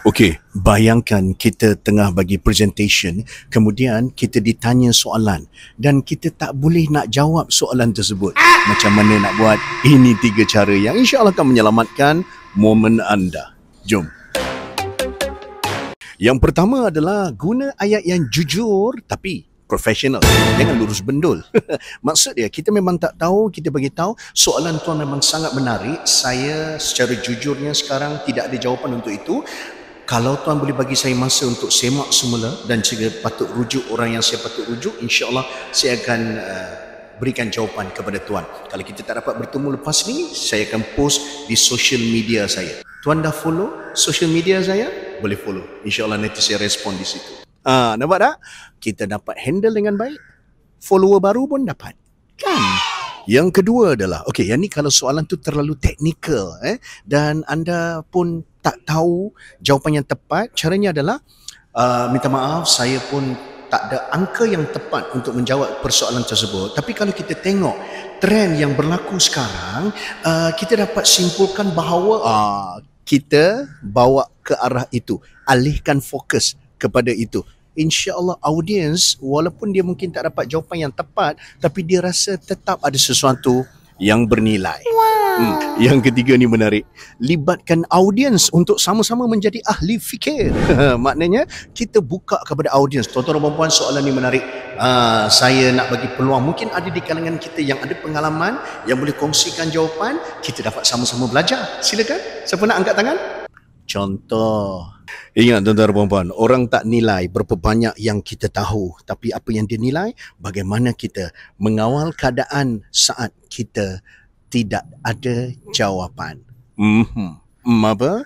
Okey, bayangkan kita tengah bagi presentation, kemudian kita ditanya soalan dan kita tak boleh nak jawab soalan tersebut. Macam mana nak buat? Ini 3 cara yang insya-Allah akan menyelamatkan momen anda. Jom. Yang pertama adalah guna ayat yang jujur tapi profesional. Jangan lurus bendul. Maksud dia, kita memang tak tahu, kita bagi tahu soalan tuan memang sangat menarik. Saya secara jujurnya sekarang tidak ada jawapan untuk itu. Kalau tuan boleh bagi saya masa untuk semak semula dan jika patut rujuk orang yang saya patut rujuk, insya-Allah saya akan berikan jawapan kepada tuan. Kalau kita tak dapat bertemu lepas ni, saya akan post di social media saya. Tuan dah follow social media saya? Boleh follow. Insya-Allah nanti saya respon di situ. Nampak tak? Kita dapat handle dengan baik. Follower baru pun dapat. Kan? Yang kedua adalah, okey, yang ni kalau soalan tu terlalu teknikal dan anda pun tak tahu jawapan yang tepat, caranya adalah minta maaf, saya pun tak ada angka yang tepat untuk menjawab persoalan tersebut. Tapi kalau kita tengok trend yang berlaku sekarang, kita dapat simpulkan bahawa kita bawa ke arah itu, alihkan fokus kepada itu. InsyaAllah audiens, walaupun dia mungkin tak dapat jawapan yang tepat, tapi dia rasa tetap ada sesuatu yang bernilai. Yang ketiga ni menarik. Libatkan audiens untuk sama-sama menjadi ahli fikir. Maknanya kita buka kepada audiens. Tuan-tuan dan puan-puan, soalan ni menarik. Saya nak bagi peluang. Mungkin ada di kalangan kita yang ada pengalaman, yang boleh kongsikan jawapan. Kita dapat sama-sama belajar. Silakan. Siapa nak angkat tangan? Contoh. Ingat tuan-tuan dan puan-puan, orang tak nilai berapa banyak yang kita tahu, tapi apa yang dia nilai, bagaimana kita mengawal keadaan saat kita tidak ada jawapan. Apa?